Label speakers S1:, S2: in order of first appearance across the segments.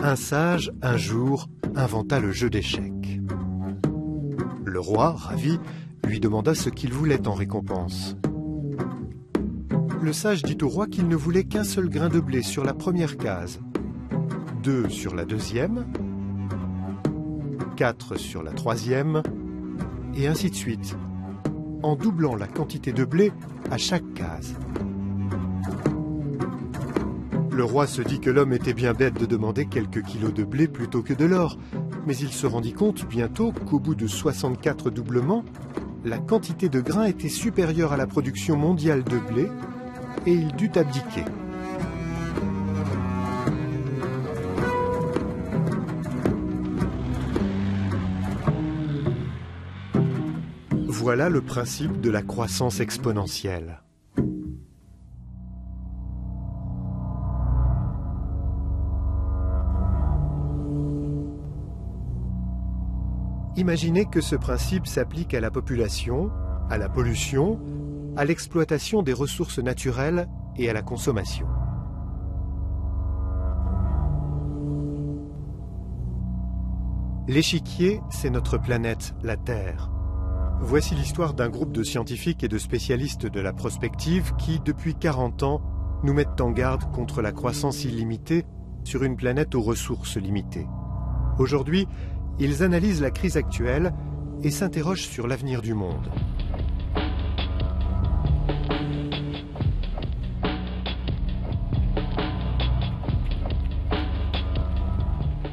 S1: Un sage, un jour, inventa le jeu d'échecs. Le roi, ravi, lui demanda ce qu'il voulait en récompense. Le sage dit au roi qu'il ne voulait qu'un seul grain de blé sur la première case, 2 sur la deuxième, 4 sur la troisième, et ainsi de suite, en doublant la quantité de blé à chaque case. Le roi se dit que l'homme était bien bête de demander quelques kilos de blé plutôt que de l'or, mais il se rendit compte bientôt qu'au bout de 64 doublements, la quantité de grains était supérieure à la production mondiale de blé, et il dut abdiquer. Voilà le principe de la croissance exponentielle. Imaginez que ce principe s'applique à la population, à la pollution, à l'exploitation des ressources naturelles et à la consommation. L'échiquier, c'est notre planète, la Terre. Voici l'histoire d'un groupe de scientifiques et de spécialistes de la prospective qui, depuis 40 ans, nous mettent en garde contre la croissance illimitée sur une planète aux ressources limitées. Aujourd'hui, ils analysent la crise actuelle et s'interrogent sur l'avenir du monde.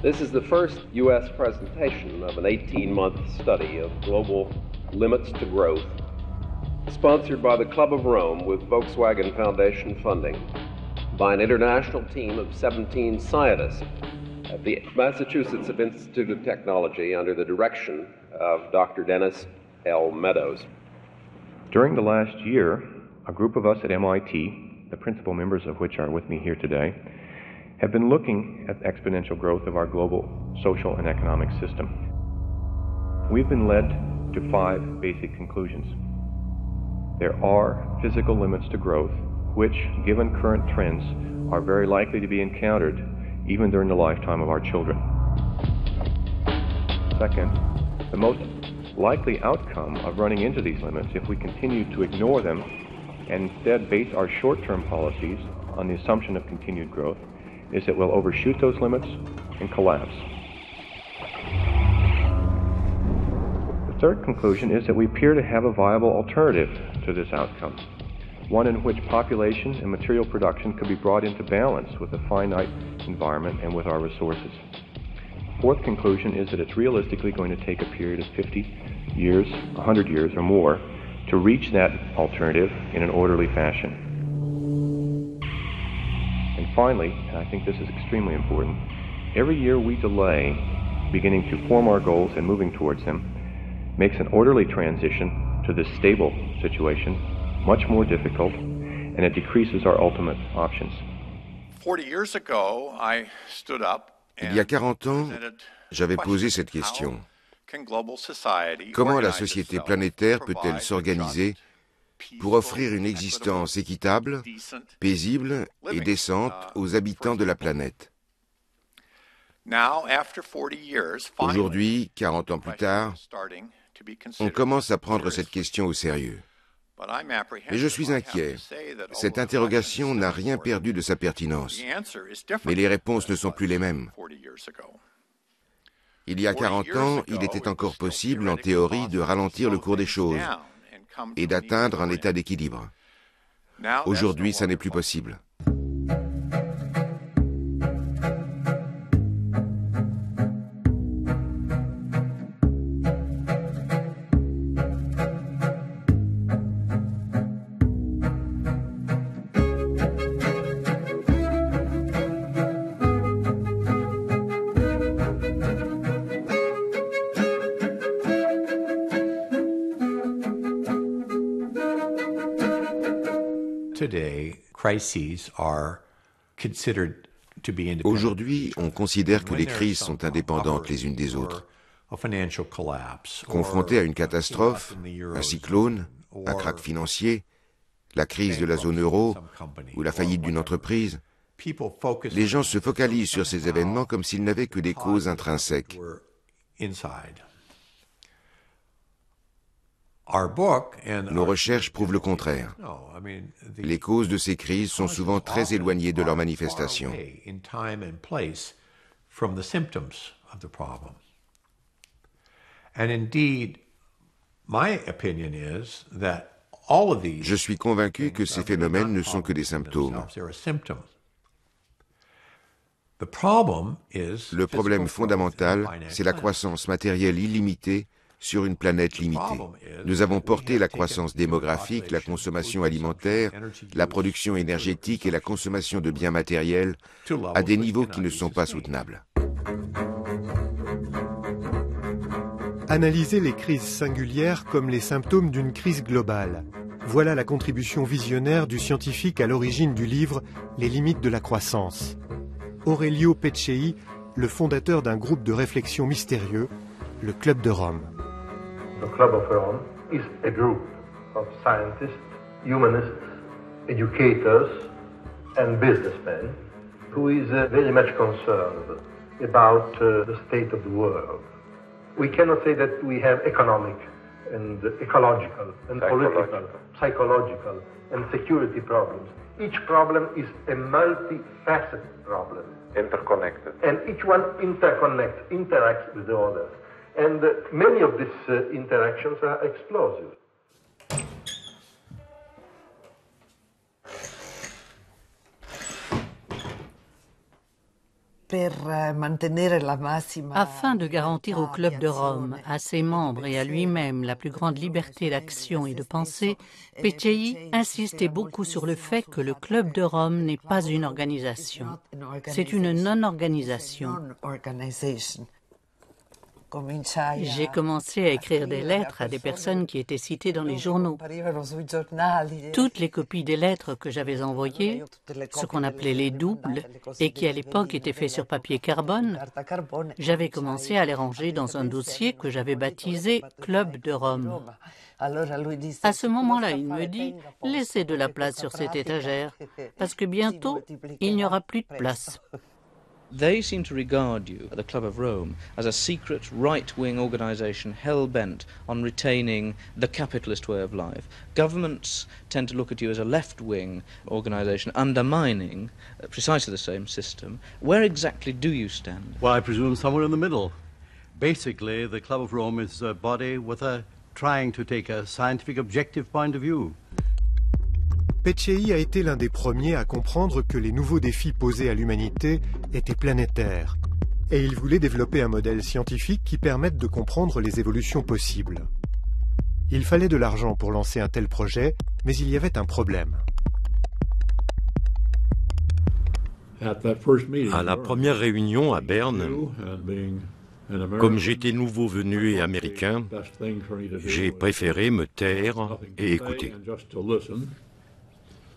S2: This is the first U.S. presentation of an 18-month study of global limits to growth, sponsored by the Club of Rome with Volkswagen Foundation funding, by an international team of 17 scientists at the Massachusetts Institute of Technology under the direction of Dr. Dennis L. Meadows.
S3: During the last year, a group of us at MIT, the principal members of which are with me here today, have been looking at the exponential growth of our global social and economic system. We've been led to 5 basic conclusions. There are physical limits to growth, which, given current trends, are very likely to be encountered even during the lifetime of our children. Second, the most likely outcome of running into these limits, if we continue to ignore them and instead base our short-term policies on the assumption of continued growth, is that we'll overshoot those limits and collapse. The third conclusion is that we appear to have a viable alternative to this outcome, one in which population and material production could be brought into balance with a finite environment and with our resources. Fourth conclusion is that it's realistically going to take a period of 50 years, 100 years or more to reach that alternative in an orderly fashion. And finally, and I think this is extremely important, every year we delay beginning to form our goals and moving towards them makes an orderly transition to this stable situation much more difficult, and it decreases our ultimate options.
S4: 40 years ago, I stood up and
S5: Il y a 40 ans, j'avais posé cette question. Comment la société planétaire peut-elle s'organiser pour offrir une existence équitable, paisible et décente aux habitants de la planète? Aujourd'hui, 40 ans plus tard, on commence à prendre cette question au sérieux. Mais je suis inquiet. Cette interrogation n'a rien perdu de sa pertinence. Mais les réponses ne sont plus les mêmes. Il y a 40 ans, il était encore possible, en théorie, de ralentir le cours des choses et d'atteindre un état d'équilibre. Aujourd'hui, ça n'est plus possible. Aujourd'hui, on considère que les crises sont indépendantes les unes des autres. Confrontés à une catastrophe, un cyclone, un krach financier, la crise de la zone euro ou la faillite d'une entreprise, Les gens se focalisent sur ces événements comme s'ils n'avaient que des causes intrinsèques. Nos recherches prouvent le contraire. Les causes de ces crises sont souvent très éloignées de leur manifestation. Je suis convaincu que ces phénomènes ne sont que des symptômes. Le problème fondamental, c'est la croissance matérielle illimitée sur une planète limitée. Nous avons porté la croissance démographique, la consommation alimentaire, la production énergétique et la consommation de biens matériels à des niveaux qui ne sont pas soutenables.
S1: Analyser les crises singulières comme les symptômes d'une crise globale. Voilà la contribution visionnaire du scientifique à l'origine du livre « Les limites de la croissance ». Aurelio Peccei, le fondateur d'un groupe de réflexion mystérieux, le Club de Rome.
S6: The Club of Rome is a group of scientists, humanists, educators and businessmen who is very much concerned about the state of the world. We cannot say that we have economic and ecological and political, psychological and security problems. Each problem is a multifaceted problem.
S2: Interconnected.
S6: And each one interacts with the others. And many of these interactions are explosive.
S7: Afin de garantir au Club de Rome, à ses membres et à lui-même la plus grande liberté d'action et de pensée, Peccei insistait beaucoup sur le fait que le Club de Rome n'est pas une organisation. C'est une non-organisation. J'ai commencé à écrire des lettres à des personnes qui étaient citées dans les journaux. Toutes les copies des lettres que j'avais envoyées, ce qu'on appelait les doubles, et qui à l'époque étaient faits sur papier carbone, j'avais commencé à les ranger dans un dossier que j'avais baptisé « Club de Rome ». À ce moment-là, il me dit « Laissez de la place sur cette étagère, parce que bientôt, il n'y aura plus de place ».
S8: They seem to regard you, the Club of Rome, as a secret right-wing organisation hell-bent on retaining the capitalist way of life. Governments tend to look at you as a left-wing organisation undermining precisely the same system. Where exactly do you stand?
S9: Well, I presume somewhere in the middle. Basically, the Club of Rome is a body with trying to take a scientific objective point of view.
S1: Peccei a été l'un des premiers à comprendre que les nouveaux défis posés à l'humanité étaient planétaires, et il voulait développer un modèle scientifique qui permette de comprendre les évolutions possibles. Il fallait de l'argent pour lancer un tel projet, mais il y avait un problème.
S10: À la première réunion à Berne, comme j'étais nouveau venu et américain, j'ai préféré me taire et écouter.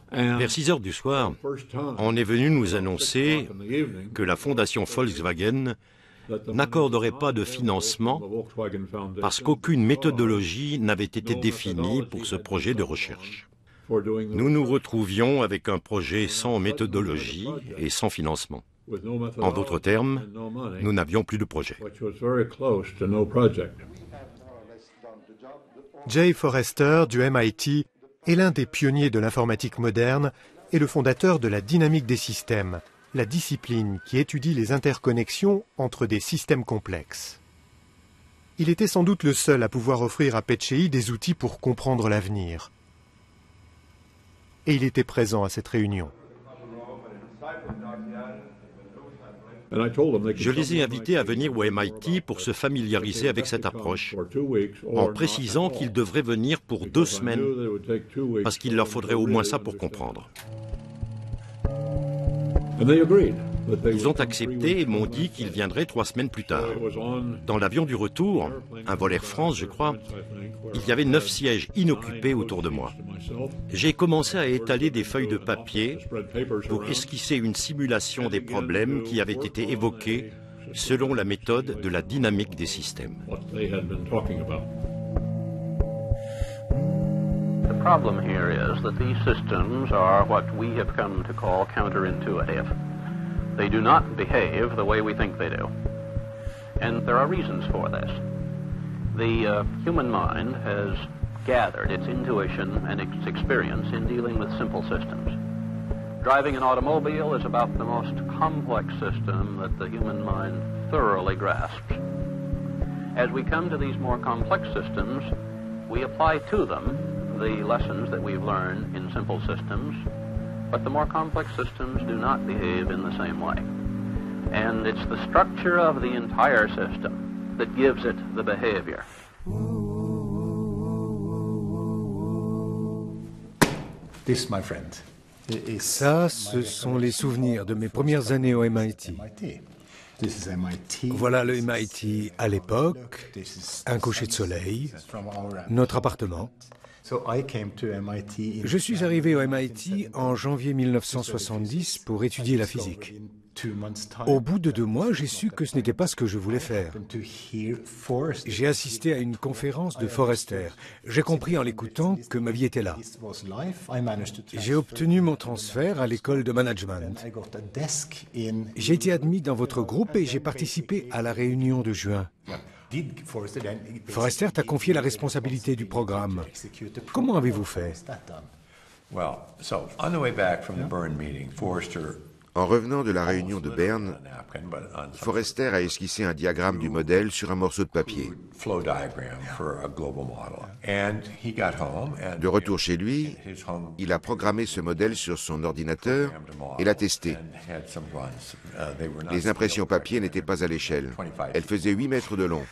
S10: Vers 6 heures du soir, on est venu nous annoncer que la fondation Volkswagen n'accorderait pas de financement parce qu'aucune méthodologie n'avait été définie pour ce projet de recherche. Nous nous retrouvions avec un projet sans méthodologie et sans financement. En d'autres termes, nous n'avions plus de projet.
S1: Jay Forrester du MIT est l'un des pionniers de l'informatique moderne et le fondateur de la dynamique des systèmes, la discipline qui étudie les interconnexions entre des systèmes complexes. Il était sans doute le seul à pouvoir offrir à Peccei des outils pour comprendre l'avenir. Et il était présent à cette réunion.
S10: Je les ai invités à venir au MIT pour se familiariser avec cette approche, en précisant qu'ils devraient venir pour 2 semaines, parce qu'il leur faudrait au moins ça pour comprendre. Ils ont accepté et m'ont dit qu'ils viendraient 3 semaines plus tard. Dans l'avion du retour, un vol Air France je crois, il y avait 9 sièges inoccupés autour de moi. J'ai commencé à étaler des feuilles de papier pour esquisser une simulation des problèmes qui avaient été évoqués selon la méthode de la dynamique des systèmes.
S11: The problem here is that these systems are what we have come to call counterintuitive. They do not behave the way we think they do. And there are reasons for this. The human mind has gathered its intuition and its experience in dealing with simple systems. Driving an automobile is about the most complex system that the human mind thoroughly grasps. As we come to these more complex systems, we apply to them the lessons that we've learned in simple systems, but the more complex systems do not behave in the same way. And it's the structure of the entire system that gives it the behavior.
S12: This, my friend.
S13: Et ça, ce sont les souvenirs de mes premières années au MIT. Voilà le MIT à l'époque, un coucher de soleil, notre appartement. Je suis arrivé au MIT en janvier 1970 pour étudier la physique. Au bout de 2 mois, j'ai su que ce n'était pas ce que je voulais faire. J'ai assisté à une conférence de Forrester. J'ai compris en l'écoutant que ma vie était là. J'ai obtenu mon transfert à l'école de management. J'ai été admis dans votre groupe et j'ai participé à la réunion de juin. Forrester t'a confié la responsabilité du programme. Comment avez-vous fait?
S5: En revenant de la réunion de Berne, Forrester a esquissé un diagramme du modèle sur un morceau de papier. De retour chez lui, il a programmé ce modèle sur son ordinateur et l'a testé. Les impressions papier n'étaient pas à l'échelle. Elles faisaient 8 mètres de long.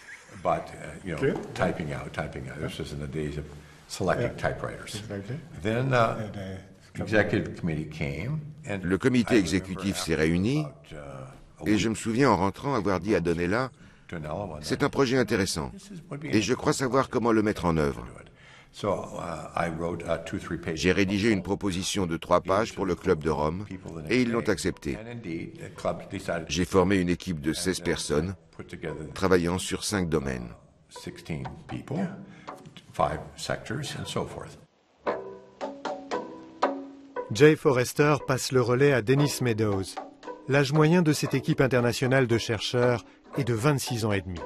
S5: Le comité exécutif s'est réuni et je me souviens en rentrant avoir dit à Donella, c'est un projet intéressant et je crois savoir comment le mettre en œuvre. J'ai rédigé une proposition de 3 pages pour le Club de Rome et ils l'ont accepté. J'ai formé une équipe de 16 personnes travaillant sur 5 domaines.
S1: Jay Forrester passe le relais à Dennis Meadows. L'âge moyen de cette équipe internationale de chercheurs est de 26 ans et demi.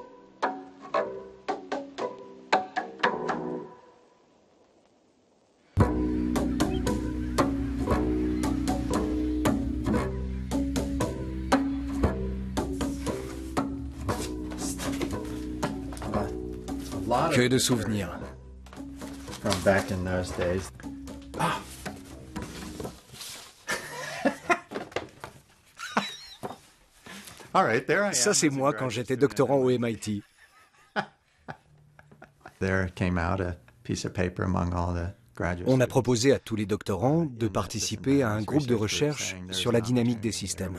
S13: Que de souvenirs. Ah. Ça, c'est moi quand j'étais doctorant au MIT. On a proposé à tous les doctorants de participer à un groupe de recherche sur la dynamique des systèmes.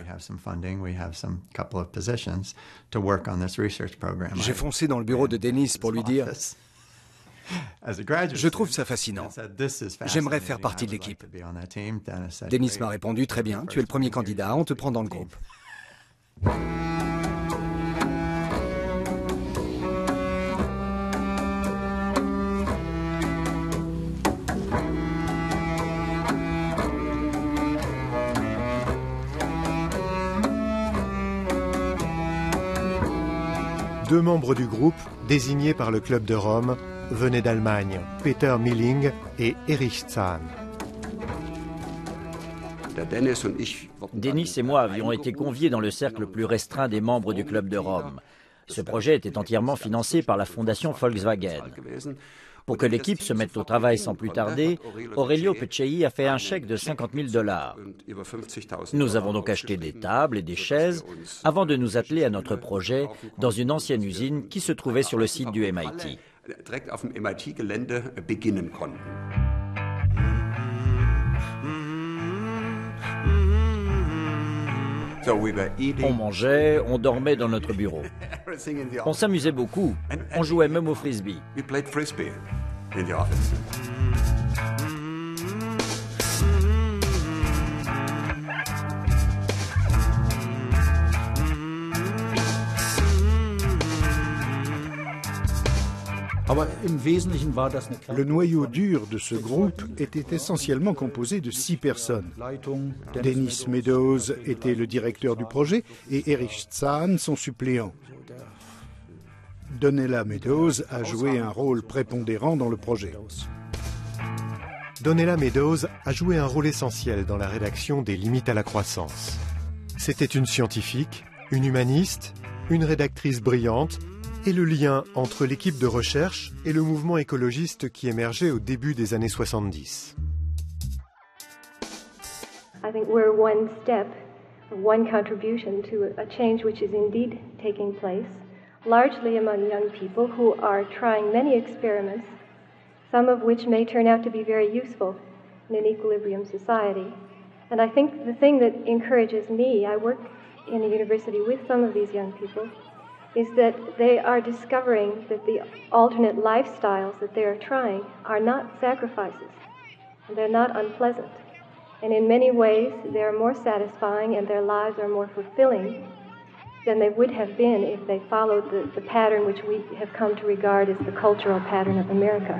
S13: J'ai foncé dans le bureau de Dennis pour lui dire « Je trouve ça fascinant. J'aimerais faire partie de l'équipe. » Dennis m'a répondu « Très bien, tu es le premier candidat, on te prend dans le groupe. »
S1: Deux membres du groupe, désignés par le Club de Rome, venaient d'Allemagne, Peter Milling et Erich Zahn.
S14: Dennis et moi avions été conviés dans le cercle plus restreint des membres du Club de Rome. Ce projet était entièrement financé par la fondation Volkswagen. Pour que l'équipe se mette au travail sans plus tarder, Aurelio Peccei a fait un chèque de $50 000. Nous avons donc acheté des tables et des chaises avant de nous atteler à notre projet dans une ancienne usine qui se trouvait sur le site du MIT. On mangeait, on dormait dans notre bureau. On s'amusait beaucoup, on jouait même au frisbee.
S13: Le noyau dur de ce groupe était essentiellement composé de 6 personnes. Dennis Meadows était le directeur du projet et Erich Zahn son suppléant. Donella Meadows a joué un rôle prépondérant dans le projet.
S1: Donella Meadows a joué un rôle essentiel dans la rédaction des Limites à la croissance. C'était une scientifique, une humaniste, une rédactrice brillante et le lien entre l'équipe de recherche et le mouvement écologiste qui émergeait au début des années 70.
S15: I think we're one step, one contribution to a change which is indeed taking place, largely among young people who are trying many experiments, some of which may turn out to be very useful in an equilibrium society. And I think the thing that encourages me, I work in a university with some of these young people, is that they are discovering that the alternate lifestyles that they are trying are not sacrifices, and they're not unpleasant. And in many ways, they're more satisfying and their lives are more fulfilling than they would have been if they followed the pattern which we have come to regard as the cultural pattern of America.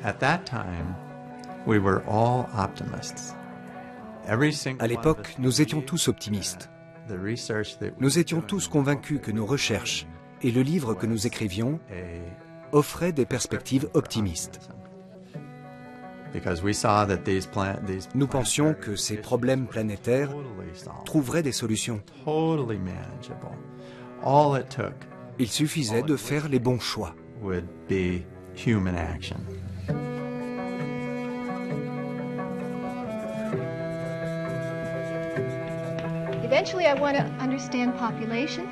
S12: At that time, we were all optimists.
S16: À l'époque, nous étions tous optimistes. Nous étions tous convaincus que nos recherches et le livre que nous écrivions offraient des perspectives optimistes. Nous pensions que ces problèmes planétaires trouveraient des solutions. Il suffisait de faire les bons choix.
S15: Eventually, I want to understand population,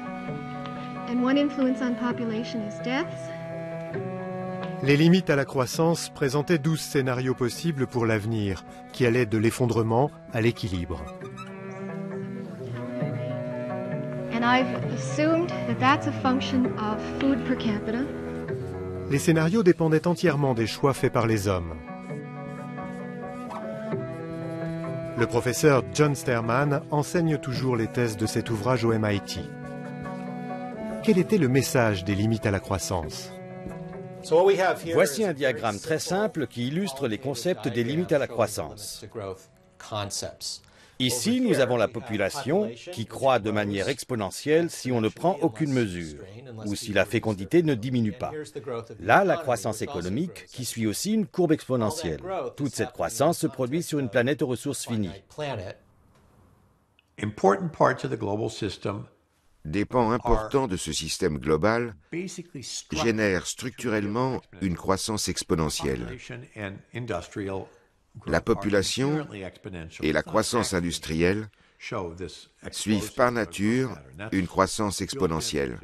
S15: and one influence on population is deaths.
S1: Les limites à la croissance présentaient 12 scénarios possibles pour l'avenir, qui allaient de l'effondrement à l'équilibre.
S15: And I've assumed that that's a function of food per capita.
S1: Les scénarios dépendaient entièrement des choix faits par les hommes. Le professeur John Sterman enseigne toujours les thèses de cet ouvrage au MIT. Quel était le message des limites à la croissance ?
S17: Voici un diagramme très simple qui illustre les concepts des limites à la croissance. Ici, nous avons la population qui croît de manière exponentielle si on ne prend aucune mesure, ou si la fécondité ne diminue pas. Là, la croissance économique qui suit aussi une courbe exponentielle. Toute cette croissance se produit sur une planète aux ressources finies.
S5: Des pans importants de ce système global génèrent structurellement une croissance exponentielle. La population et la croissance industrielle suivent par nature une croissance exponentielle.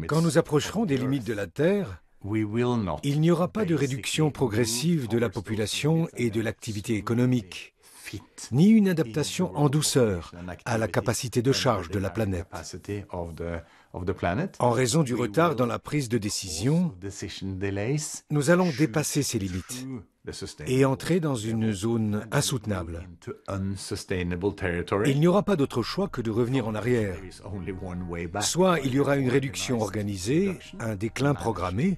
S13: Quand nous approcherons des limites de la Terre, il n'y aura pas de réduction progressive de la population et de l'activité économique, ni une adaptation en douceur à la capacité de charge de la planète. En raison du retard dans la prise de décision, nous allons dépasser ces limites et entrer dans une zone insoutenable. Il n'y aura pas d'autre choix que de revenir en arrière. Soit il y aura une réduction organisée, un déclin programmé,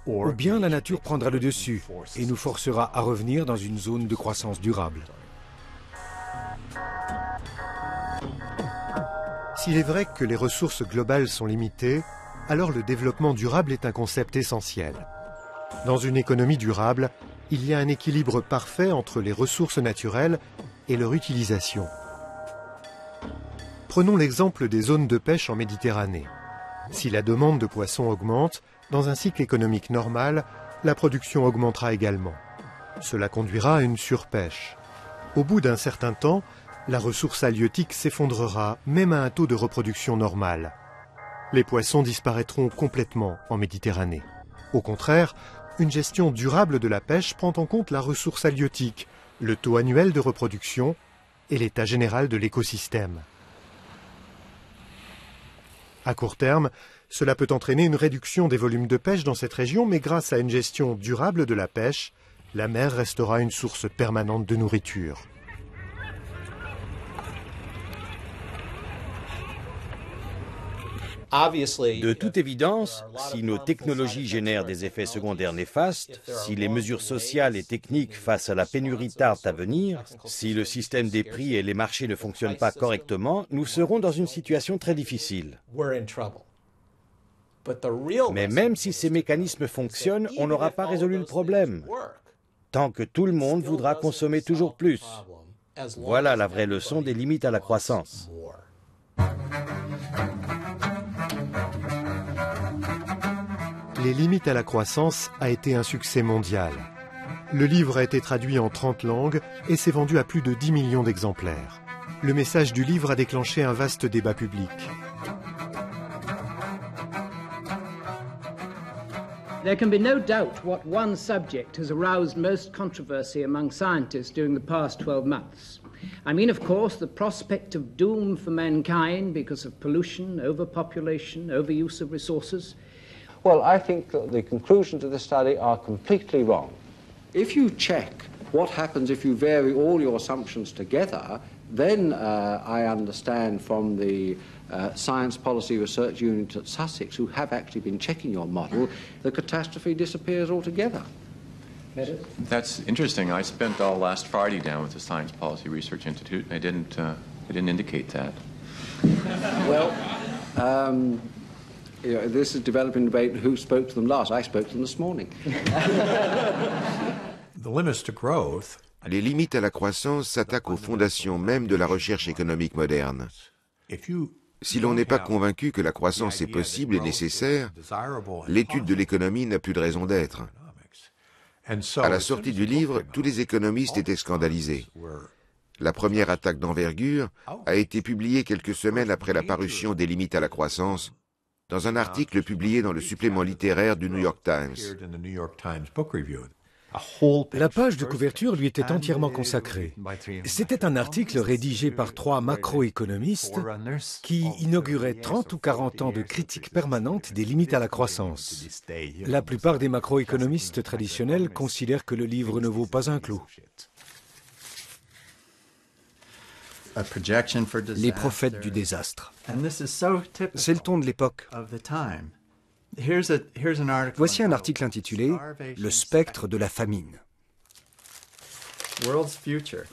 S13: ou bien la nature prendra le dessus et nous forcera à revenir dans une zone de croissance durable.
S1: S'il est vrai que les ressources globales sont limitées, alors le développement durable est un concept essentiel. Dans une économie durable, il y a un équilibre parfait entre les ressources naturelles et leur utilisation. Prenons l'exemple des zones de pêche en Méditerranée. Si la demande de poissons augmente, dans un cycle économique normal, la production augmentera également. Cela conduira à une surpêche. Au bout d'un certain temps, la ressource halieutique s'effondrera, même à un taux de reproduction normal. Les poissons disparaîtront complètement en Méditerranée. Au contraire, une gestion durable de la pêche prend en compte la ressource halieutique, le taux annuel de reproduction et l'état général de l'écosystème. À court terme, cela peut entraîner une réduction des volumes de pêche dans cette région, mais grâce à une gestion durable de la pêche, la mer restera une source permanente de nourriture.
S17: De toute évidence, si nos technologies génèrent des effets secondaires néfastes, si les mesures sociales et techniques face à la pénurie tardent à venir, si le système des prix et les marchés ne fonctionnent pas correctement, nous serons dans une situation très difficile. Mais même si ces mécanismes fonctionnent, on n'aura pas résolu le problème. Tant que tout le monde voudra consommer toujours plus. Voilà la vraie leçon des limites à la croissance.
S1: Les limites à la croissance a été un succès mondial. Le livre a été traduit en 30 langues et s'est vendu à plus de 10 millions d'exemplaires. Le message du livre a déclenché un vaste débat public.
S18: There can be no doubt what one subject has aroused most controversy among scientists during the past 12 months. I mean, of course, the prospect of doom for mankind because of pollution, overpopulation, overuse of resources.
S19: Well, I think that the conclusions of this study are completely wrong. If you check what happens if you vary all your assumptions together, then I understand from the Science Policy Research Unit at Sussex, who have actually been checking your model, the catastrophe disappears altogether.
S3: That's interesting. I spent all last Friday down with the Science Policy Research Institute, and they didn't indicate that.
S19: Well, this is developing debate who spoke to them last. I spoke to them this morning.
S10: The limits to growth.
S5: Les limites à la croissance s'attaquent aux fondations même de la recherche économique moderne. Si l'on n'est pas convaincu que la croissance est possible et nécessaire, l'étude de l'économie n'a plus de raison d'être. À la sortie du livre, tous les économistes étaient scandalisés. La première attaque d'envergure a été publiée quelques semaines après la parution des limites à la croissance, dans un article publié dans le supplément littéraire du New York Times.
S13: La page de couverture lui était entièrement consacrée. C'était un article rédigé par 3 macroéconomistes qui inauguraient 30 ou 40 ans de critique permanente des limites à la croissance. La plupart des macroéconomistes traditionnels considèrent que le livre ne vaut pas un clou. Les prophètes du désastre. C'est le ton de l'époque. Voici un article intitulé « Le spectre de la famine ».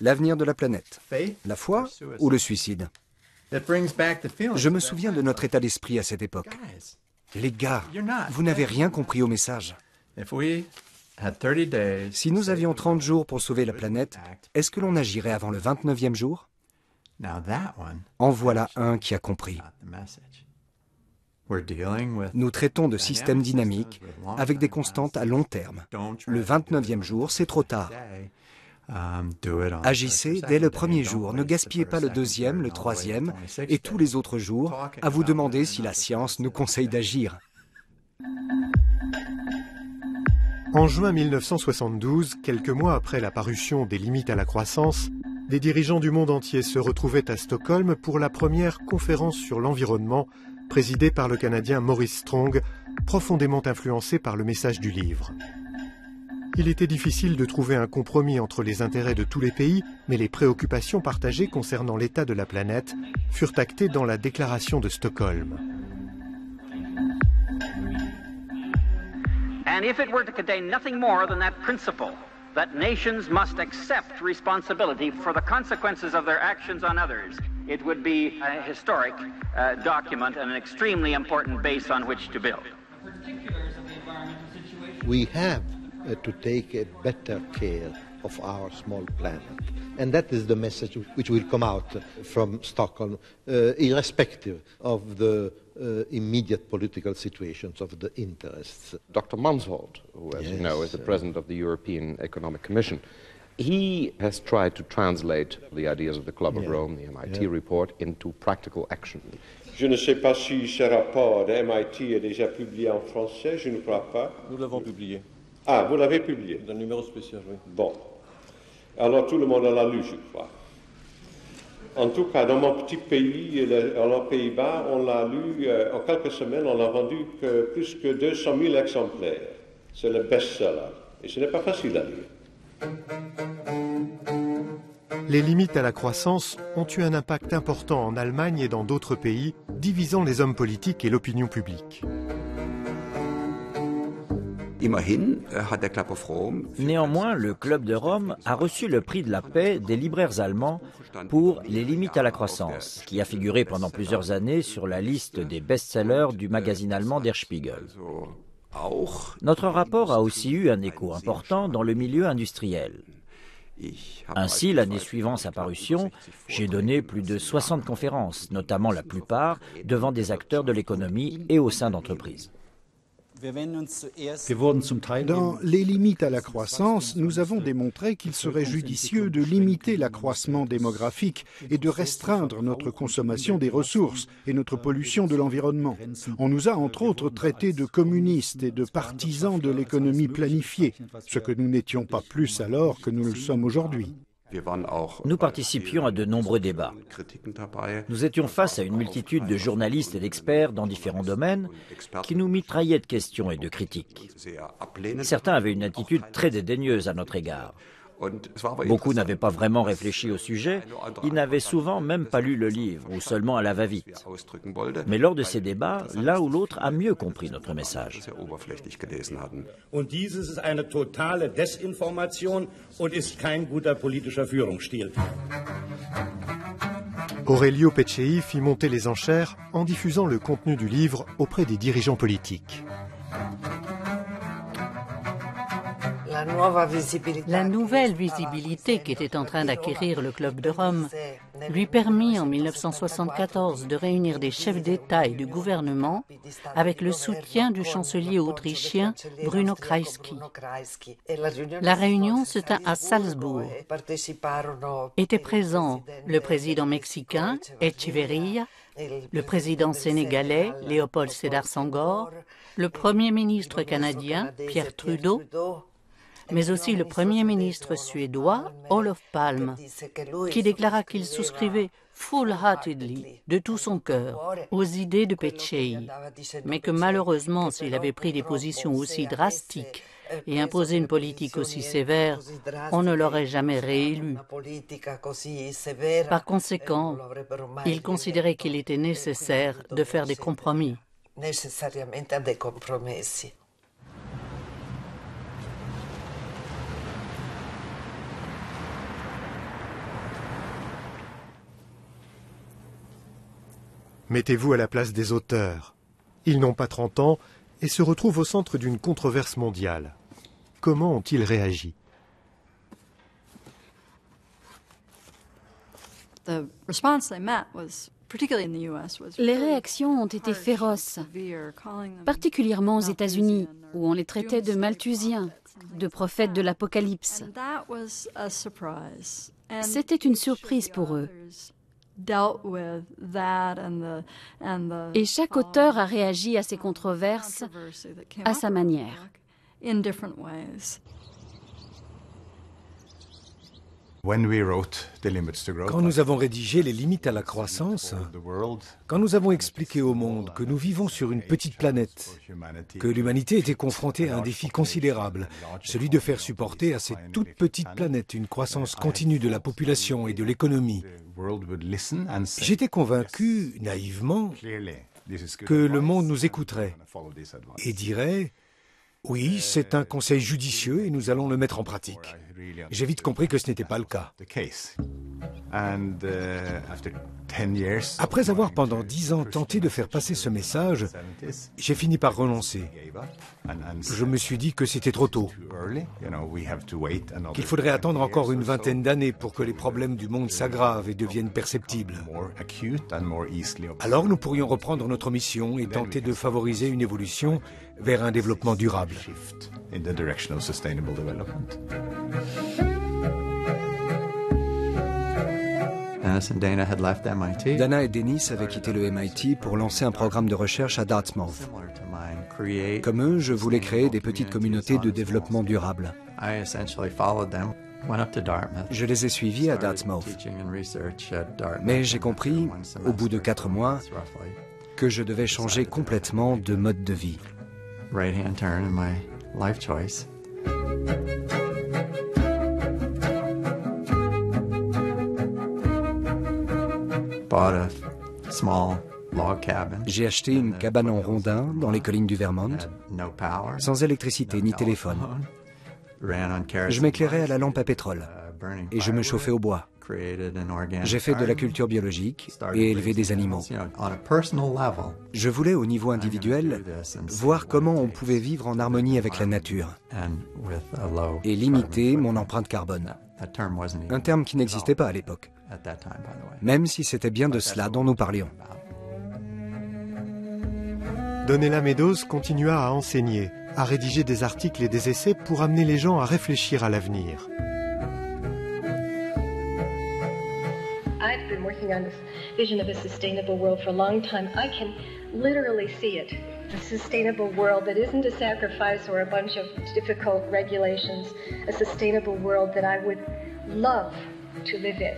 S13: L'avenir de la planète, la foi ou le suicide? Je me souviens de notre état d'esprit à cette époque. Les gars, vous n'avez rien compris au message. Si nous avions 30 jours pour sauver la planète, est-ce que l'on agirait avant le 29e jour? En voilà un qui a compris. Nous traitons de systèmes dynamiques avec des constantes à long terme. Le 29e jour, c'est trop tard. Agissez dès le premier jour, ne gaspillez pas le 2e, le 3e et tous les autres jours à vous demander si la science nous conseille d'agir.
S1: En juin 1972, quelques mois après la parution des limites à la croissance, des dirigeants du monde entier se retrouvaient à Stockholm pour la première conférence sur l'environnement présidée par le Canadien Maurice Strong, profondément influencé par le message du livre. Il était difficile de trouver un compromis entre les intérêts de tous les pays, mais les préoccupations partagées concernant l'état de la planète furent actées dans la déclaration de Stockholm.
S20: And if it were to contain nothing more than that principle, that nations must accept responsibility for the consequences of their actions on others, it would be a historic document and an extremely important base on which to build.
S6: We have to take a better care of our small planet. And that is the message which will come out from Stockholm, irrespective of the immediate political situations of the interests.
S2: Dr. Mansholt, who, as you know, is the president of the European Economic Commission, he has tried to translate the ideas of the Club of Rome, the MIT report, into practical action.
S21: Je ne sais pas si ce rapport de MIT est déjà publié en français, je ne crois pas.
S3: Nous l'avons publié.
S21: Ah, vous l'avez publié?
S3: Dans le numéro spécial, oui.
S21: Bon. Alors tout le monde l'a lu, je crois. En tout cas, dans mon petit pays, aux Pays-Bas, on l'a lu, en quelques semaines, on l'a vendu plus que 200 000 exemplaires. C'est le best-seller. Et ce n'est pas facile à lire.
S1: Les limites à la croissance ont eu un impact important en Allemagne et dans d'autres pays, divisant les hommes politiques et l'opinion publique.
S14: Néanmoins, le Club de Rome a reçu le prix de la paix des libraires allemands pour Les limites à la croissance, qui a figuré pendant plusieurs années sur la liste des best-sellers du magazine allemand Der Spiegel. Notre rapport a aussi eu un écho important dans le milieu industriel. Ainsi, l'année suivant sa parution, j'ai donné plus de 60 conférences, notamment la plupart devant des acteurs de l'économie et au sein d'entreprises.
S4: Dans les limites à la croissance, nous avons démontré qu'il serait judicieux de limiter l'accroissement démographique et de restreindre notre consommation des ressources et notre pollution de l'environnement. On nous a entre autres traités de communistes et de partisans de l'économie planifiée, ce que nous n'étions pas plus alors que nous le sommes aujourd'hui.
S14: Nous participions à de nombreux débats. Nous étions face à une multitude de journalistes et d'experts dans différents domaines qui nous mitraillaient de questions et de critiques. Certains avaient une attitude très dédaigneuse à notre égard. Beaucoup n'avaient pas vraiment réfléchi au sujet, ils n'avaient souvent même pas lu le livre ou seulement à la va-vite. Mais lors de ces débats, l'un ou l'autre a mieux compris notre message.
S22: Und dieses ist eine totale Desinformation und ist kein guter politischer Führungsstil.
S1: Aurelio Peccei fit monter les enchères en diffusant le contenu du livre auprès des dirigeants politiques.
S7: La nouvelle visibilité qu'était en train d'acquérir le Club de Rome lui permit en 1974 de réunir des chefs d'État et de gouvernement avec le soutien du chancelier autrichien Bruno Kreisky. La réunion se tint à Salzbourg. Étaient présents le président mexicain Echeverría, le président sénégalais Léopold Sédar Senghor, le premier ministre canadien Pierre Trudeau, mais aussi le Premier ministre suédois Olof Palme, qui déclara qu'il souscrivait full-heartedly, de tout son cœur, aux idées de Peccei, mais que malheureusement, s'il avait pris des positions aussi drastiques et imposé une politique aussi sévère, on ne l'aurait jamais réélu. Par conséquent, il considérait qu'il était nécessaire de faire des compromis.
S1: Mettez-vous à la place des auteurs. Ils n'ont pas 30 ans et se retrouvent au centre d'une controverse mondiale. Comment ont-ils réagi?
S23: Les réactions ont été féroces, particulièrement aux États-Unis, où on les traitait de malthusiens, de prophètes de l'Apocalypse. C'était une surprise pour eux. Et chaque auteur a réagi à ces controverses à sa manière.
S13: Quand nous avons rédigé les limites à la croissance, quand nous avons expliqué au monde que nous vivons sur une petite planète, que l'humanité était confrontée à un défi considérable, celui de faire supporter à cette toute petite planète une croissance continue de la population et de l'économie, j'étais convaincu, naïvement, que le monde nous écouterait et dirait « Oui, c'est un conseil judicieux et nous allons le mettre en pratique ». J'ai vite compris que ce n'était pas le cas. Après avoir pendant 10 ans tenté de faire passer ce message, j'ai fini par renoncer. Je me suis dit que c'était trop tôt, qu'il faudrait attendre encore une vingtaine d'années pour que les problèmes du monde s'aggravent et deviennent perceptibles. Alors nous pourrions reprendre notre mission et tenter de favoriser une évolution vers un développement durable.
S16: Dana et Dennis avaient quitté le MIT pour lancer un programme de recherche à Dartmouth. Comme eux, je voulais créer des petites communautés de développement durable. Je les ai suivis à Dartmouth. Mais j'ai compris, au bout de 4 mois, que je devais changer complètement de mode de vie.
S12: Bought a small
S16: J'ai acheté une cabane en rondin dans les collines du Vermont, sans électricité ni téléphone. Je m'éclairais à la lampe à pétrole et je me chauffais au bois. J'ai fait de la culture biologique et élevé des animaux. Je voulais, au niveau individuel, voir comment on pouvait vivre en harmonie avec la nature et limiter mon empreinte carbone. Un terme qui n'existait pas à l'époque, même si c'était bien de cela dont nous parlions.
S1: Donella Meadows continua à enseigner, à rédiger des articles et des essais pour amener les gens à réfléchir à l'avenir.
S15: I've been working on this vision of a sustainable world for a long time. I can literally see it. A sustainable world that isn't a sacrifice or a bunch of difficult regulations. A sustainable world that I would love to live in.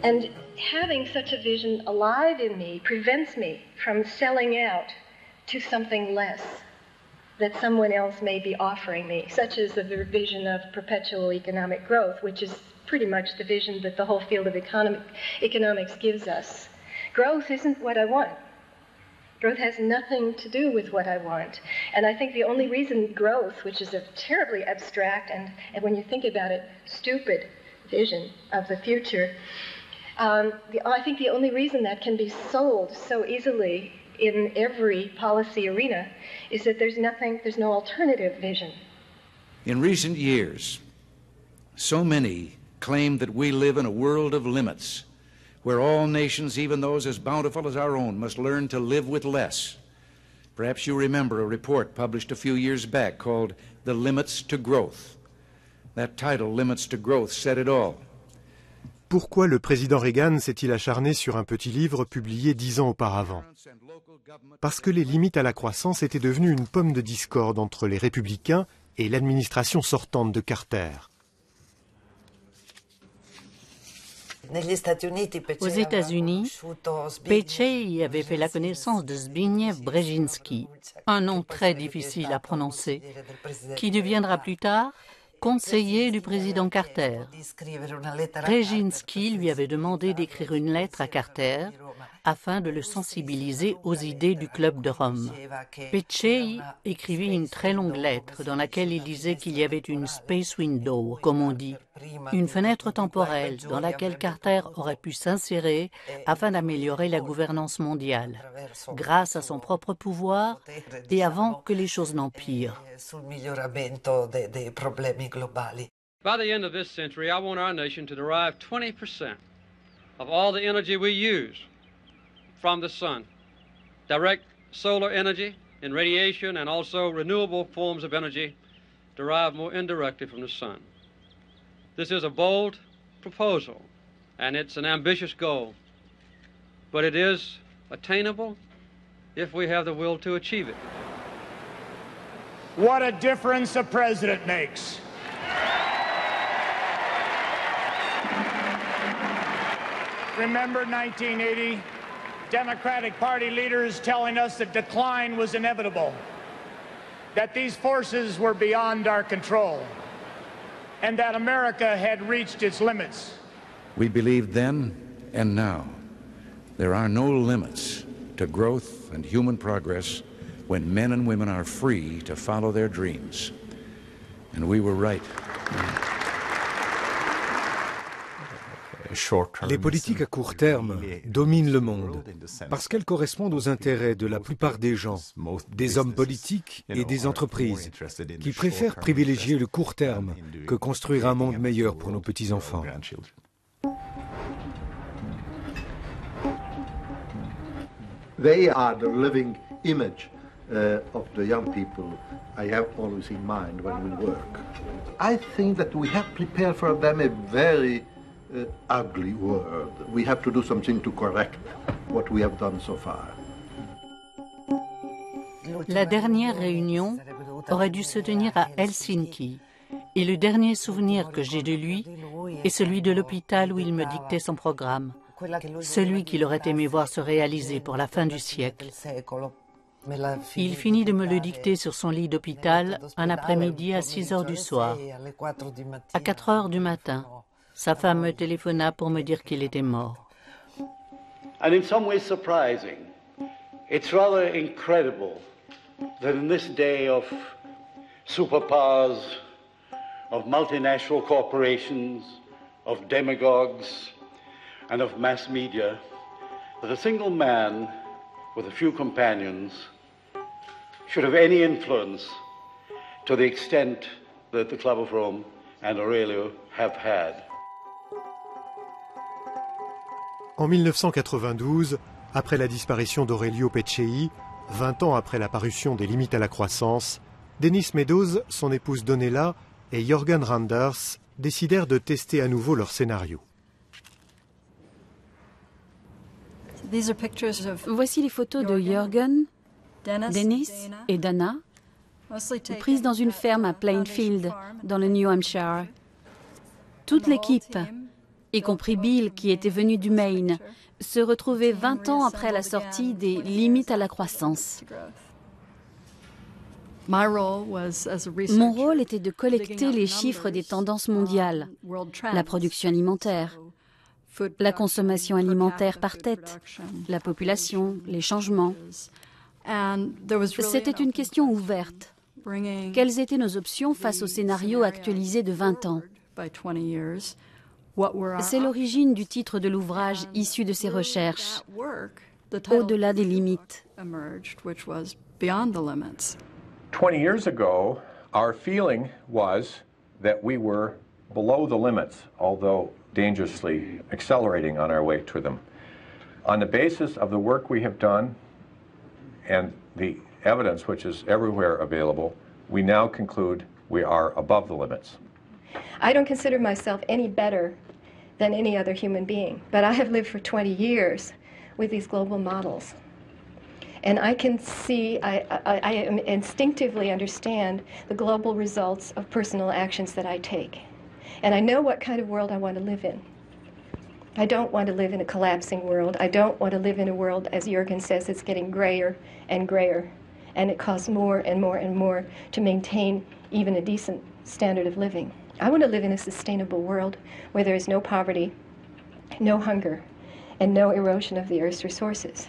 S15: And having such a vision alive in me prevents me from selling out to something less that someone else may be offering me, such as the vision of perpetual economic growth, which is pretty much the vision that the whole field of economics gives us. Growth isn't what I want. Growth has nothing to do with what I want. And I think the only reason growth, which is a terribly abstract and when you think about it, stupid vision of the future, I think the only reason that can be sold so easily in every policy arena is that there's no alternative vision.
S8: In recent years, so many claim that we live in a world of limits, where all nations, even those as bountiful as our own, must learn to live with less. Perhaps you remember a report published a few years back called The Limits to Growth. That title, Limits to Growth, said it all.
S1: Pourquoi le président Reagan s'est-il acharné sur un petit livre publié 10 ans auparavant? Parce que les limites à la croissance étaient devenues une pomme de discorde entre les républicains et l'administration sortante de Carter.
S7: Aux États-Unis, Peccei avait fait la connaissance de Zbigniew Brzezinski, un nom très difficile à prononcer, qui deviendra plus tard conseiller du président Carter. Brzezinski lui avait demandé d'écrire une lettre à Carter afin de le sensibiliser aux idées du Club de Rome. Peccei écrivit une très longue lettre dans laquelle il disait qu'il y avait une space window, comme on dit, une fenêtre temporelle dans laquelle Carter aurait pu s'insérer afin d'améliorer la gouvernance mondiale, grâce à son propre pouvoir et avant que les choses n'empirent.
S9: By the end of this century, I want our nation to derive 20% of all the energy we use from the sun. Direct solar energy and radiation and also renewable forms of energy derived more indirectly from the sun. This is a bold proposal and it's an ambitious goal, but it is attainable if we have the will to achieve it.
S11: What a difference a president makes. Remember 1980? Democratic Party leaders telling us that decline was inevitable, that these forces were beyond our control, and that America had reached its limits.
S8: We believed then and now there are no limits to growth and human progress when men and women are free to follow their dreams. And we were right.
S13: Les politiques à court terme dominent le monde parce qu'elles correspondent aux intérêts de la plupart des gens, des hommes politiques et des entreprises qui préfèrent privilégier le court terme que construire un monde meilleur pour nos petits-enfants.
S6: They are the living image of the young people I have always in mind when we work. I think that we have prepared for them a very ugly world. We have to do something to correct what we have done so far.
S7: La dernière réunion aurait dû se tenir à Helsinki, et le dernier souvenir que j'ai de lui est celui de l'hôpital où il me dictait son programme, celui qu'il aurait aimé voir se réaliser pour la fin du siècle. Il finit de me le dicter sur son lit d'hôpital un après-midi à 6 heures du soir. À 4 heures du matin, sa femme me téléphona pour me dire qu'il était mort.
S24: And in some ways surprising,
S22: It's rather incredible that in this day of superpowers, of multinational corporations, of demagogues, and of mass media, that a single man with a few companions should have any influence to the extent that the Club of Rome and Aurelio have had.
S1: En 1992, après la disparition d'Aurelio Peccei, 20 ans après la parution des Limites à la croissance, Dennis Meadows, son épouse Donella et Jörgen Randers décidèrent de tester à nouveau leur scénario.
S23: Voici les photos de Jörgen, Dennis et Dana, prises dans une ferme à Plainfield, dans le New Hampshire. Toute l'équipe, y compris Bill qui était venu du Maine, se retrouvait 20 ans après la sortie des Limites à la croissance. Mon rôle était de collecter les chiffres des tendances mondiales, la production alimentaire, la consommation alimentaire par tête, la population, les changements. C'était une question ouverte. Quelles étaient nos options face au scénario actualisé de 20 ans? C'est l'origine du titre de l'ouvrage issu de ces recherches, Au-delà des limites.
S3: 20 years ago, our feeling was that we were below the limits, although dangerously accelerating on our way to them. On the basis of the work we have done and the evidence which is everywhere available, we now conclude we are above the limits.
S15: I don't consider myself any better than any other human being, but I have lived for 20 years with these global models. And I can see, I instinctively understand the global results of personal actions that I take. And I know what kind of world I want to live in. I don't want to live in a collapsing world. I don't want to live in a world, as Jürgen says, it's getting grayer and grayer. And it costs more and more and more to maintain even a decent standard of living. I want to live in a sustainable world where there is no poverty, no hunger, and no erosion of the Earth's resources.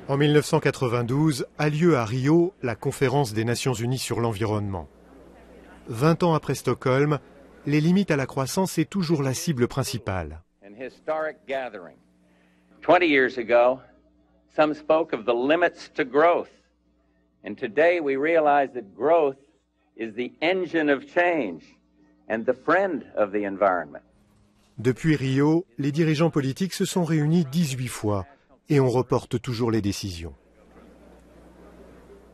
S1: En 1992 a lieu à Rio la conférence des Nations Unies sur l'environnement. 20 ans après Stockholm, les limites à la croissance est toujours la cible principale.
S20: An historic gathering. 20 years ago, some spoke of the limits to growth. And today we realize that growth is the engine of change and the friend of the environment.
S1: Depuis Rio, les dirigeants politiques se sont réunis 18 fois. Et on reporte toujours les décisions.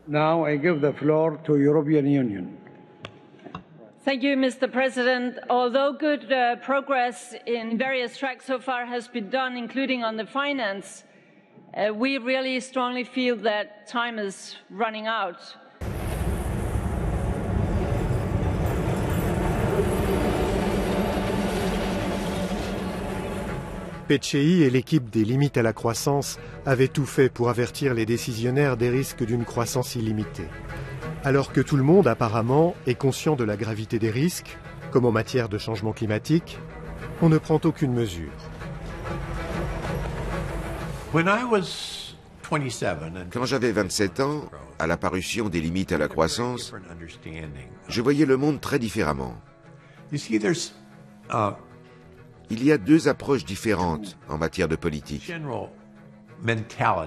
S22: Now I give the floor to European Union.
S17: Thank you, Mr. President. Although good progress in various tracks so far has been done, including on the finance, we really strongly feel that time is running out.
S1: Peccei et l'équipe des Limites à la croissance avaient tout fait pour avertir les décisionnaires des risques d'une croissance illimitée. Alors que tout le monde, apparemment, est conscient de la gravité des risques, comme en matière de changement climatique, on ne prend aucune mesure.
S5: Quand j'avais 27 ans, à la parution des Limites à la croissance, je voyais le monde très différemment. Il y a deux approches différentes en matière de politique.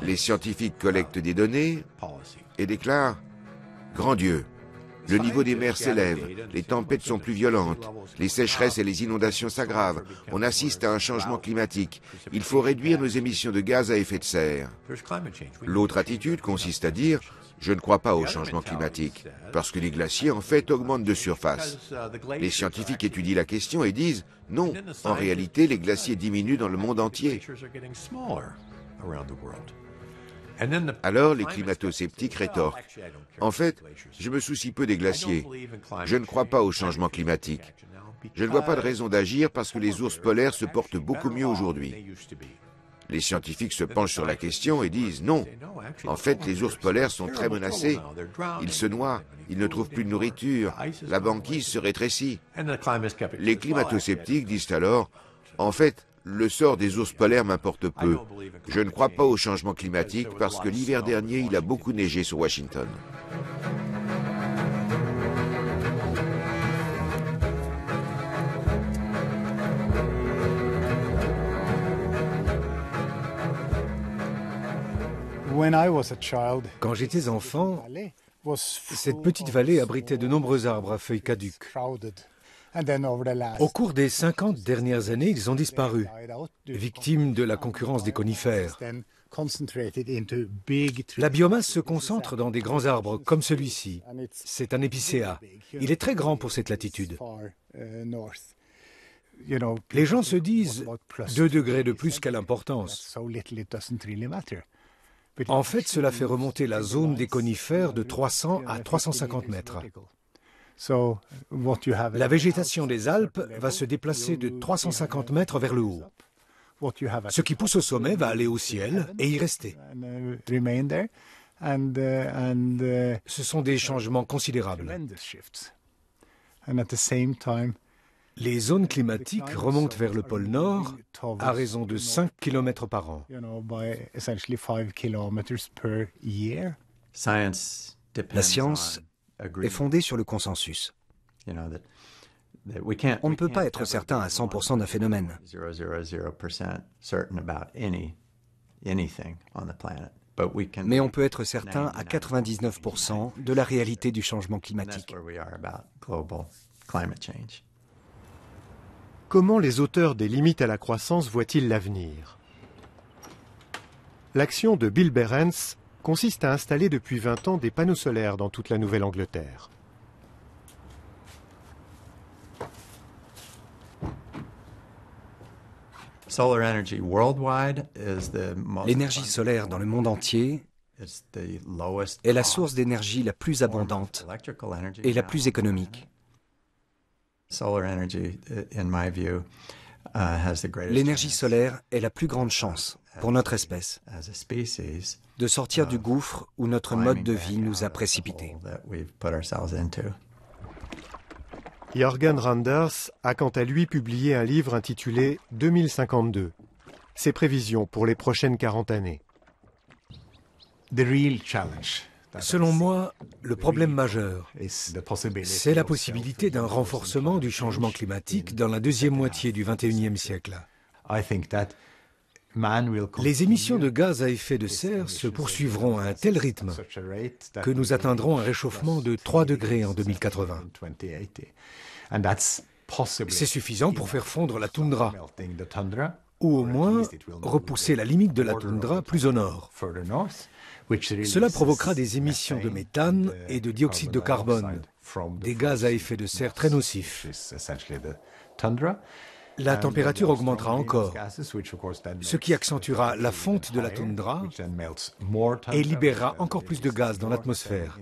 S5: Les scientifiques collectent des données et déclarent « Grand Dieu, le niveau des mers s'élève, les tempêtes sont plus violentes, les sécheresses et les inondations s'aggravent, on assiste à un changement climatique, il faut réduire nos émissions de gaz à effet de serre. » L'autre attitude consiste à dire « Je ne crois pas au changement climatique, parce que les glaciers en fait augmentent de surface. » Les scientifiques étudient la question et disent « Non, en réalité les glaciers diminuent dans le monde entier. » Alors les climato-sceptiques rétorquent « En fait, je me soucie peu des glaciers. Je ne crois pas au changement climatique. Je ne vois pas de raison d'agir parce que les ours polaires se portent beaucoup mieux aujourd'hui. » Les scientifiques se penchent sur la question et disent « Non, en fait, les ours polaires sont très menacés. Ils se noient, ils ne trouvent plus de nourriture, la banquise se rétrécit. » Les climato-sceptiques disent alors « En fait, le sort des ours polaires m'importe peu. Je ne crois pas au changement climatique parce que l'hiver dernier, il a beaucoup neigé sur Washington.
S13: Quand j'étais enfant, cette petite vallée abritait de nombreux arbres à feuilles caduques. Au cours des 50 dernières années, ils ont disparu, victimes de la concurrence des conifères. La biomasse se concentre dans des grands arbres comme celui-ci. C'est un épicéa. Il est très grand pour cette latitude. Les gens se disent 2 degrés de plus, quelle importance. En fait, cela fait remonter la zone des conifères de 300 à 350 mètres. La végétation des Alpes va se déplacer de 350 mètres vers le haut. Ce qui pousse au sommet va aller au ciel et y rester. Ce sont des changements considérables. Les zones climatiques remontent vers le pôle Nord à raison de 5 km par an.
S16: La science est fondée sur le consensus. On ne peut pas être certain à 100% d'un phénomène. Mais on peut être certain à 99% de la réalité du changement climatique.
S1: Comment les auteurs des Limites à la croissance voient-ils l'avenir? L'action de Bill Behrens consiste à installer depuis 20 ans des panneaux solaires dans toute la Nouvelle-Angleterre.
S16: L'énergie solaire dans le monde entier est la source d'énergie la plus abondante et la plus économique. L'énergie solaire est la plus grande chance pour notre espèce de sortir du gouffre où notre mode de vie nous a précipités.
S1: Jørgen Randers a quant à lui publié un livre intitulé 2052, ses prévisions pour les prochaines 40 années.
S13: Selon moi, le problème majeur, c'est la possibilité d'un renforcement du changement climatique dans la deuxième moitié du XXIe siècle. Les émissions de gaz à effet de serre se poursuivront à un tel rythme que nous atteindrons un réchauffement de 3 degrés en 2080. C'est suffisant pour faire fondre la toundra, ou au moins repousser la limite de la toundra plus au nord. Cela provoquera des émissions de méthane et de dioxyde de carbone, des gaz à effet de serre très nocifs. La température augmentera encore, ce qui accentuera la fonte de la toundra et libérera encore plus de gaz dans l'atmosphère.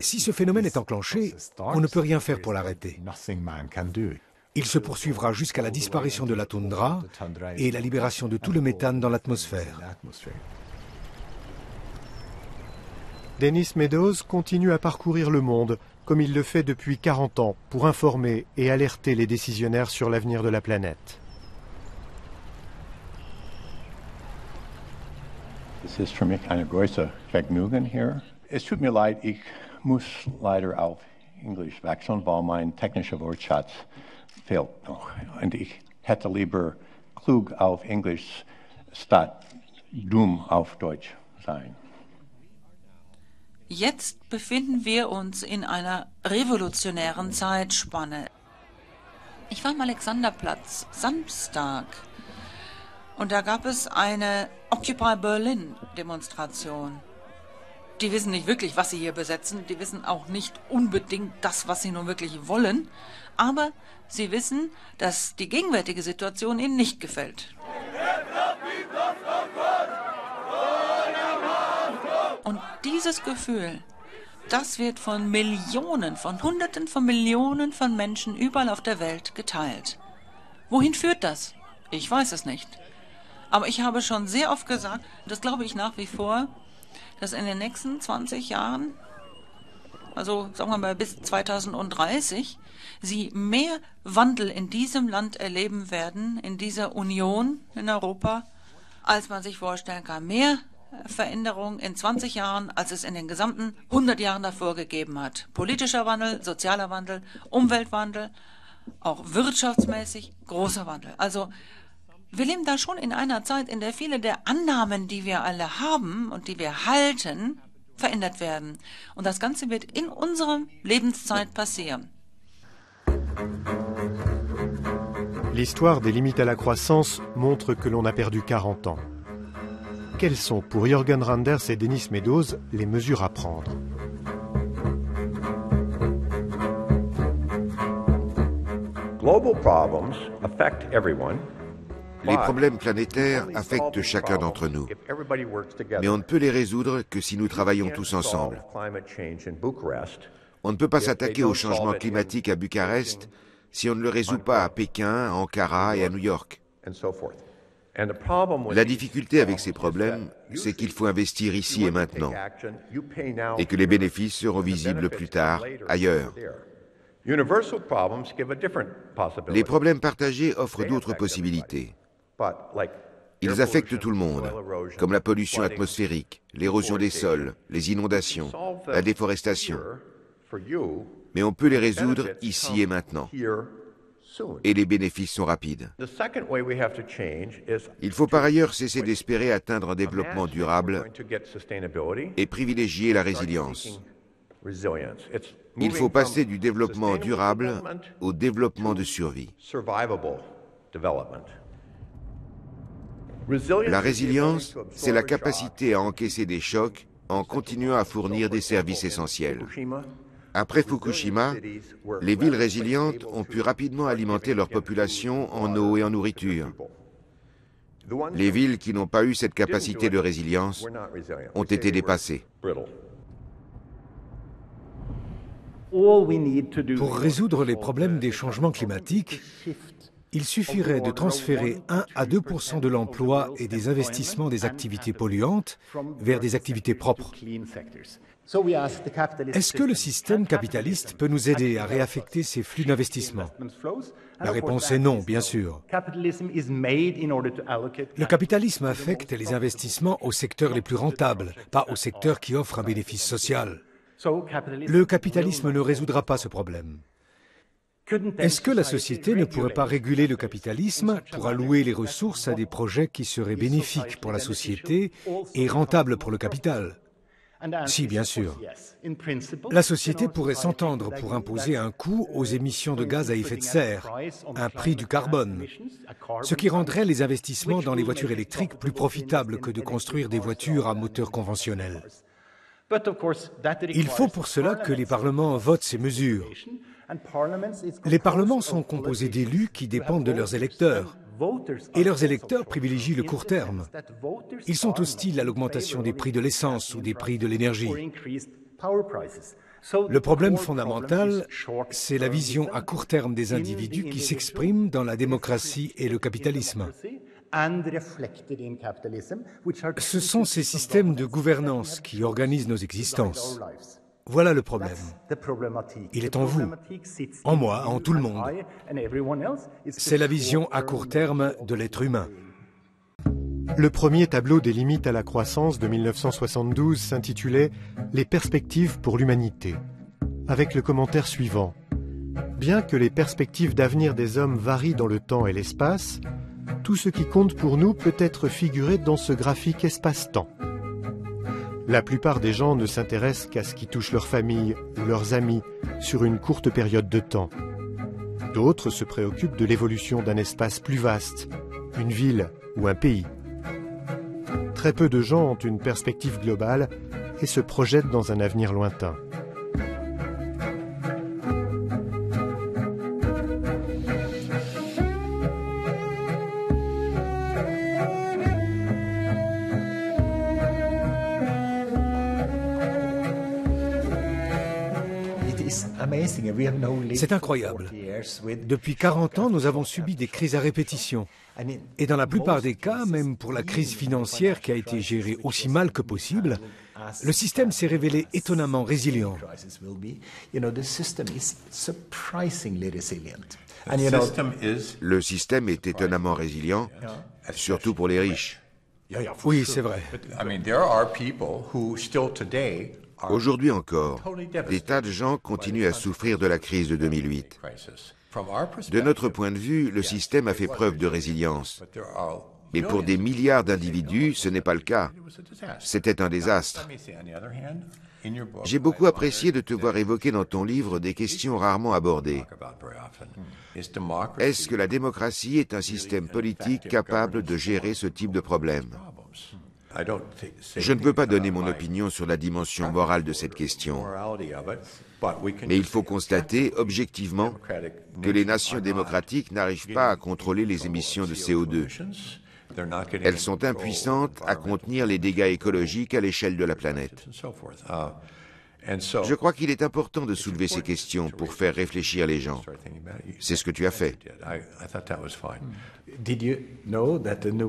S13: Si ce phénomène est enclenché, on ne peut rien faire pour l'arrêter. Il se poursuivra jusqu'à la disparition de la toundra et la libération de tout le méthane dans l'atmosphère.
S1: Dennis Meadows continue à parcourir le monde, comme il le fait depuis 40 ans, pour informer et alerter les décisionnaires sur l'avenir de la planète.
S10: Es ist für mich ein großes Vergnügen hier. Es tut mir leid, ich muss leider auf Englisch wechseln, weil mein technischer Wortschatz fehlt noch. Und ich hätte lieber klug auf Englisch statt dumm auf Deutsch sein.
S18: Jetzt befinden wir uns in einer revolutionären Zeitspanne. Ich war am Alexanderplatz, Samstag, und da gab es eine Occupy Berlin-Demonstration. Die wissen nicht wirklich, was sie hier besetzen, die wissen auch nicht unbedingt das, was sie nun wirklich wollen, aber sie wissen, dass die gegenwärtige Situation ihnen nicht gefällt. Und dieses Gefühl, das wird von Millionen, von Hunderten von Millionen von Menschen überall auf der Welt geteilt. Wohin führt das? Ich weiß es nicht. Aber ich habe schon sehr oft gesagt, das glaube ich nach wie vor, dass in den nächsten 20 Jahren also sagen wir mal bis 2030, sie mehr Wandel in diesem Land erleben werden, in dieser Union in Europa, als man sich vorstellen kann. Mehr Veränderung in 20 Jahren, als es in den gesamten 100 Jahren davor gegeben hat. Politischer Wandel, sozialer Wandel, Umweltwandel, auch wirtschaftsmäßig großer Wandel. Also wir leben da schon in einer Zeit, in der viele der Annahmen, die wir alle haben und die wir halten, verändert werden. Und das Ganze wird in unserer Lebenszeit passieren.
S1: L'histoire des limites à la croissance montre que l'on a perdu 40 ans. Quelles sont pour Jürgen Randers et Denis Meadows les mesures à prendre?
S3: Global problems affect everyone.
S5: Les problèmes planétaires affectent chacun d'entre nous, mais on ne peut les résoudre que si nous travaillons tous ensemble. On ne peut pas s'attaquer au changement climatique à Bucarest si on ne le résout pas à Pékin, à Ankara et à New York. La difficulté avec ces problèmes, c'est qu'il faut investir ici et maintenant, et que les bénéfices seront visibles plus tard, ailleurs. Les problèmes partagés offrent d'autres possibilités. Ils affectent tout le monde, comme la pollution atmosphérique, l'érosion des sols, les inondations, la déforestation. Mais on peut les résoudre ici et maintenant. Et les bénéfices sont rapides. Il faut par ailleurs cesser d'espérer atteindre un développement durable et privilégier la résilience. Il faut passer du développement durable au développement de survie. La résilience, c'est la capacité à encaisser des chocs en continuant à fournir des services essentiels. Après Fukushima, les villes résilientes ont pu rapidement alimenter leur population en eau et en nourriture. Les villes qui n'ont pas eu cette capacité de résilience ont été dépassées.
S13: Pour résoudre les problèmes des changements climatiques, il suffirait de transférer 1 à 2% de l'emploi et des investissements des activités polluantes vers des activités propres. Est-ce que le système capitaliste peut nous aider à réaffecter ces flux d'investissement? La réponse est non, bien sûr. Le capitalisme affecte les investissements aux secteurs les plus rentables, pas aux secteurs qui offrent un bénéfice social. Le capitalisme ne résoudra pas ce problème. Est-ce que la société ne pourrait pas réguler le capitalisme pour allouer les ressources à des projets qui seraient bénéfiques pour la société et rentables pour le capital? Si, bien sûr. La société pourrait s'entendre pour imposer un coût aux émissions de gaz à effet de serre, un prix du carbone, ce qui rendrait les investissements dans les voitures électriques plus profitables que de construire des voitures à moteur conventionnel. Il faut pour cela que les parlements votent ces mesures. Les parlements sont composés d'élus qui dépendent de leurs électeurs. Et leurs électeurs privilégient le court terme. Ils sont hostiles à l'augmentation des prix de l'essence ou des prix de l'énergie. Le problème fondamental, c'est la vision à court terme des individus qui s'exprime dans la démocratie et le capitalisme. Ce sont ces systèmes de gouvernance qui organisent nos existences. Voilà le problème. Il est en vous, en moi, en tout le monde. C'est la vision à court terme de l'être humain.
S1: Le premier tableau des limites à la croissance de 1972 s'intitulait « Les perspectives pour l'humanité », avec le commentaire suivant. Bien que les perspectives d'avenir des hommes varient dans le temps et l'espace, tout ce qui compte pour nous peut être figuré dans ce graphique espace-temps. La plupart des gens ne s'intéressent qu'à ce qui touche leur famille ou leurs amis sur une courte période de temps. D'autres se préoccupent de l'évolution d'un espace plus vaste, une ville ou un pays. Très peu de gens ont une perspective globale et se projettent dans un avenir lointain.
S13: C'est incroyable. Depuis 40 ans, nous avons subi des crises à répétition. Et dans la plupart des cas, même pour la crise financière qui a été gérée aussi mal que possible, le système s'est révélé étonnamment résilient.
S5: Le système est étonnamment résilient, surtout pour les riches.
S13: Oui, c'est vrai.
S5: Aujourd'hui encore, des tas de gens continuent à souffrir de la crise de 2008. De notre point de vue, le système a fait preuve de résilience. Mais pour des milliards d'individus, ce n'est pas le cas. C'était un désastre. J'ai beaucoup apprécié de te voir évoquer dans ton livre des questions rarement abordées. Est-ce que la démocratie est un système politique capable de gérer ce type de problème? Je ne peux pas donner mon opinion sur la dimension morale de cette question. Mais il faut constater objectivement que les nations démocratiques n'arrivent pas à contrôler les émissions de CO2. Elles sont impuissantes à contenir les dégâts écologiques à l'échelle de la planète. Je crois qu'il est important de soulever ces questions pour faire réfléchir les gens. C'est ce que tu as fait.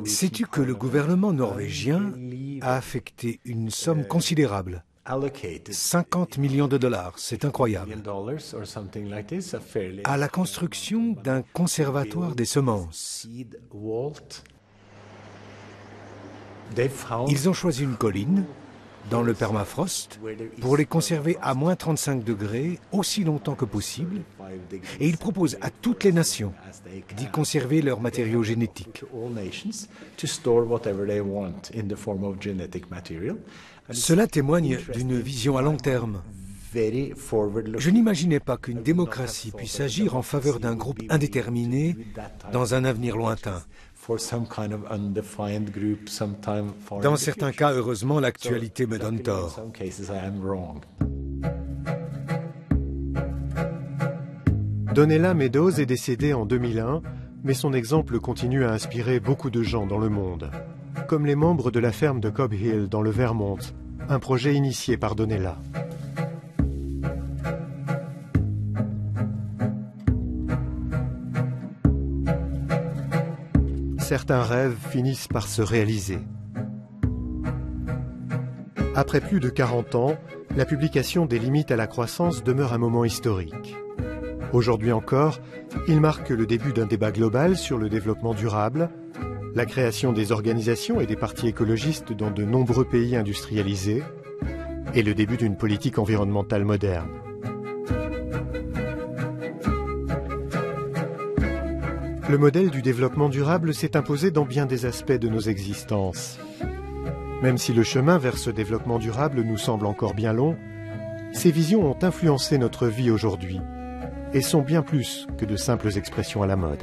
S13: Sais-tu que le gouvernement norvégien a affecté une somme considérable, 50 millions de dollars, c'est incroyable, à la construction d'un conservatoire des semences. Ils ont choisi une colline dans le permafrost pour les conserver à moins 35 degrés aussi longtemps que possible, et ils proposent à toutes les nations d'y conserver leurs matériaux génétiques. Cela témoigne d'une vision à long terme. Je n'imaginais pas qu'une démocratie puisse agir en faveur d'un groupe indéterminé dans un avenir lointain. Dans certains cas, heureusement, l'actualité me donne tort.
S1: Donella Meadows est décédée en 2001, mais son exemple continue à inspirer beaucoup de gens dans le monde. Comme les membres de la ferme de Cobb Hill dans le Vermont, un projet initié par Donella. Certains rêves finissent par se réaliser. Après plus de 40 ans, la publication des limites à la croissance demeure un moment historique. Aujourd'hui encore, il marque le début d'un débat global sur le développement durable, la création des organisations et des partis écologistes dans de nombreux pays industrialisés, et le début d'une politique environnementale moderne. Le modèle du développement durable s'est imposé dans bien des aspects de nos existences. Même si le chemin vers ce développement durable nous semble encore bien long, ces visions ont influencé notre vie aujourd'hui et sont bien plus que de simples expressions à la mode.